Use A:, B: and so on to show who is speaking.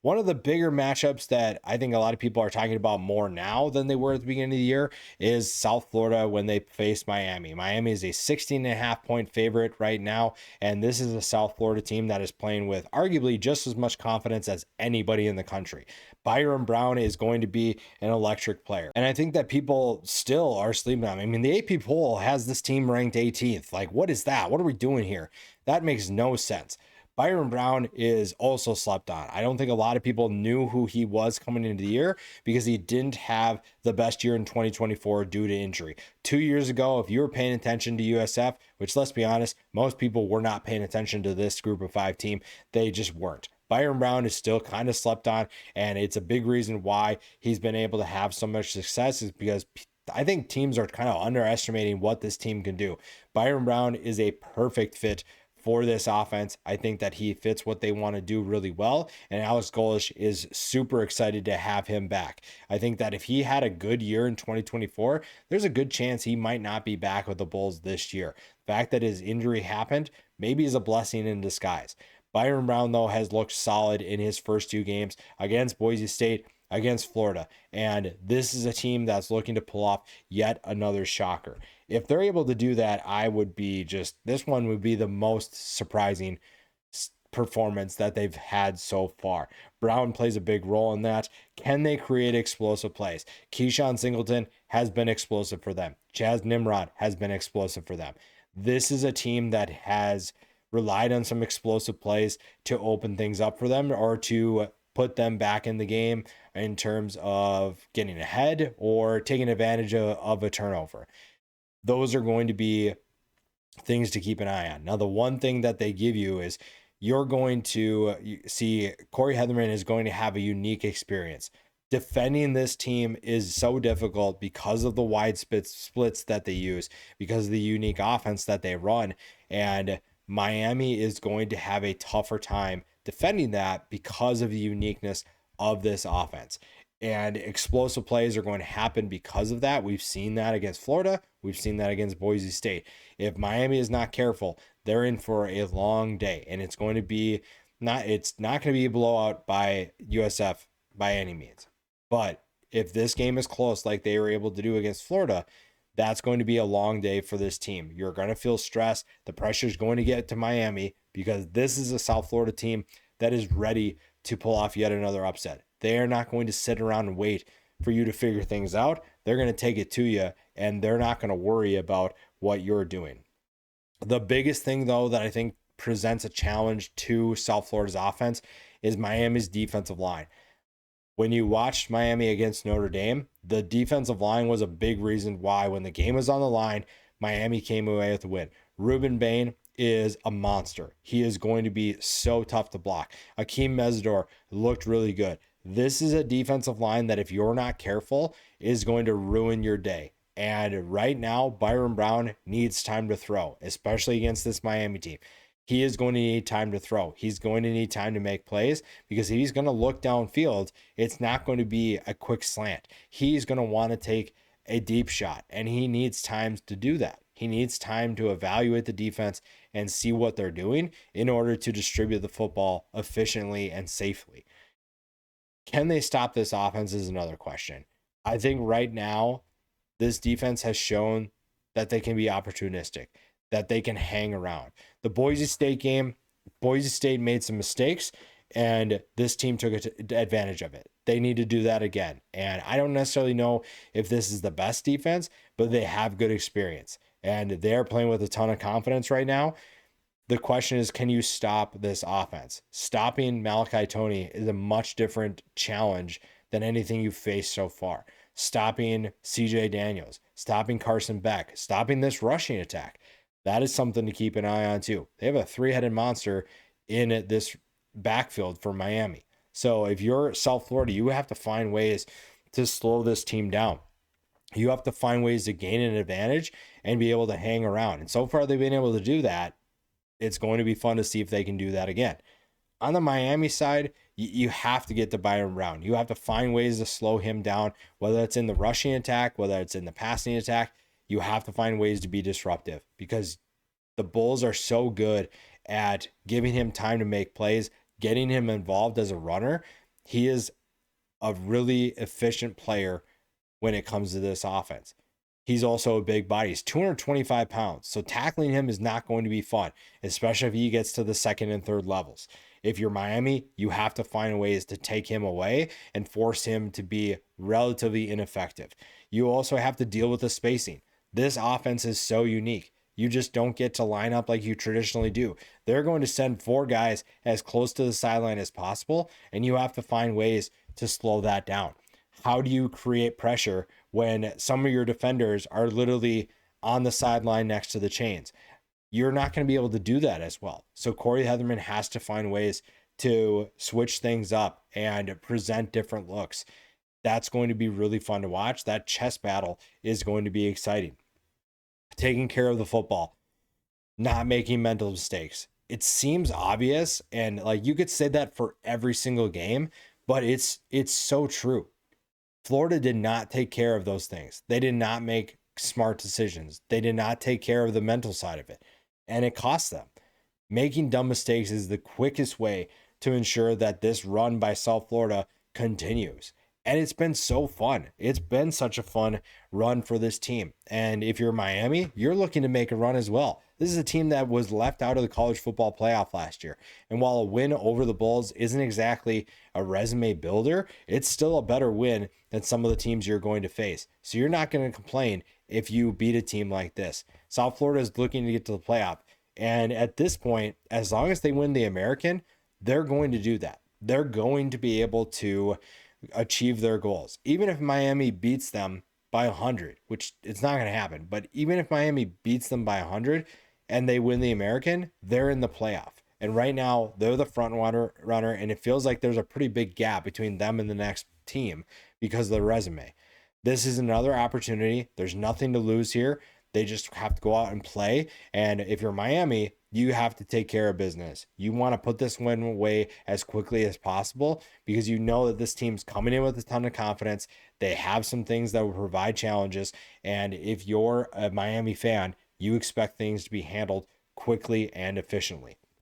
A: One of the bigger matchups that I think a lot of people are talking about more now than they were at the beginning of the year is South Florida when they face Miami. Miami is a 16.5 point favorite right now, and this is a South Florida team that is playing with arguably just as much confidence as anybody in the country. Byron Brown is going to be an electric player, and I think that people still are sleeping on him. I mean, the AP poll has this team ranked 18th. Like, what is that? What are we doing here? That makes no sense. Byron Brown is also slept on. I don't think a lot of people knew who he was coming into the year because he didn't have the best year in 2024 due to injury. 2 years ago, if you were paying attention to USF, which let's be honest, most people were not paying attention to this group of five team, they just weren't. Byron Brown is still kind of slept on, and it's a big reason why he's been able to have so much success is because I think teams are kind of underestimating what this team can do. Byron Brown is a perfect fit for this offense. I think that he fits what they want to do really well. And Alex Golesh is super excited to have him back. I think that if he had a good year in 2024, there's a good chance he might not be back with the Bulls this year. The fact that his injury happened maybe is a blessing in disguise. Byron Brown, though, has looked solid in his first two games against Boise State, against Florida. And this is a team that's looking to pull off yet another shocker. If they're able to do that, I would be just, this one would be the most surprising performance that they've had so far. Brown plays a big role in that. Can they create explosive plays? Keyshawn Singleton has been explosive for them. Chaz Nimrod has been explosive for them. This is a team that has relied on some explosive plays to open things up for them or to put them back in the game in terms of getting ahead or taking advantage of a turnover. Those are going to be things to keep an eye on. Now, the one thing that they give you is you're going to see Corey Heatherman is going to have a unique experience. Defending this team is so difficult because of the wide splits that they use, because of the unique offense that they run. And Miami is going to have a tougher time defending that because of the uniqueness of this offense. And explosive plays are going to happen because of that. We've seen that against Florida. We've seen that against Boise State. If Miami is not careful, they're in for a long day. And it's going to be it's not going to be a blowout by USF by any means. But if this game is close like they were able to do against Florida, that's going to be a long day for this team. You're going to feel stress. The pressure is going to get to Miami because this is a South Florida team that is ready to pull off yet another upset. They are not going to sit around and wait for you to figure things out. They're going to take it to you, and they're not going to worry about what you're doing. The biggest thing, though, that I think presents a challenge to South Florida's offense is Miami's defensive line. When you watched Miami against Notre Dame, the defensive line was a big reason why when the game was on the line, Miami came away with the win. Ruben Bain is a monster. He is going to be so tough to block. Akeem Mesidor looked really good. This is a defensive line that if you're not careful is going to ruin your day. And right now, Byron Brown needs time to throw, especially against this Miami team. He is going to need time to throw. He's going to need time to make plays because if he's going to look downfield, it's not going to be a quick slant. He's going to want to take a deep shot, and he needs time to do that. He needs time to evaluate the defense and see what they're doing in order to distribute the football efficiently and safely. Can they stop this offense is another question. I think right now, this defense has shown that they can be opportunistic, that they can hang around. The Boise State game, Boise State made some mistakes, and this team took advantage of it. They need to do that again. And I don't necessarily know if this is the best defense, but they have good experience. And they're playing with a ton of confidence right now. The question is, can you stop this offense? Stopping Malachi Toney is a much different challenge than anything you've faced so far. Stopping CJ Daniels, stopping Carson Beck, stopping this rushing attack. That is something to keep an eye on too. They have a three-headed monster in this backfield for Miami. So if you're South Florida, you have to find ways to slow this team down. You have to find ways to gain an advantage and be able to hang around. And so far they've been able to do that. It's going to be fun to see if they can do that again. On the Miami side, you have to get to Byron Brown. You have to find ways to slow him down, whether it's in the rushing attack, whether it's in the passing attack. You have to find ways to be disruptive because the Bulls are so good at giving him time to make plays, getting him involved as a runner, He is a really efficient player when it comes to this offense. He's also a big body. He's 225 pounds. So tackling him is not going to be fun, especially if he gets to the second and third levels. If you're Miami, you have to find ways to take him away and force him to be relatively ineffective. You also have to deal with the spacing. This offense is so unique. You just don't get to line up like you traditionally do. They're going to send 4 guys as close to the sideline as possible, and you have to find ways to slow that down. How do you create pressure when some of your defenders are literally on the sideline next to the chains? You're not going to be able to do that as well. So Corey Heatherman has to find ways to switch things up and present different looks. That's going to be really fun to watch. That chess battle is going to be exciting. Taking care of the football, not making mental mistakes. It seems obvious, and like you could say that for every single game, but it's so true. Florida did not take care of those things. They did not make smart decisions. They did not take care of the mental side of it, and it cost them. Making dumb mistakes is the quickest way to ensure that this run by South Florida continues. And it's been so fun. It's been such a fun run for this team. And if you're Miami, you're looking to make a run as well. This is a team that was left out of the college football playoff last year. And while a win over the Bulls isn't exactly a resume builder, it's still a better win than some of the teams you're going to face. So you're not going to complain if you beat a team like this. South Florida is looking to get to the playoff. And at this point, as long as they win the American, they're going to do that. They're going to be able to achieve their goals. Even if Miami beats them by 100, which it's not going to happen, but even if Miami beats them by 100 and they win the American, they're in the playoff. And right now, they're the front runner, and it feels like there's a pretty big gap between them and the next team because of the resume. This is another opportunity. There's nothing to lose here. They just have to go out and play. And if you're Miami, you have to take care of business. You want to put this win away as quickly as possible because you know that this team's coming in with a ton of confidence. They have some things that will provide challenges. And if you're a Miami fan, you expect things to be handled quickly and efficiently.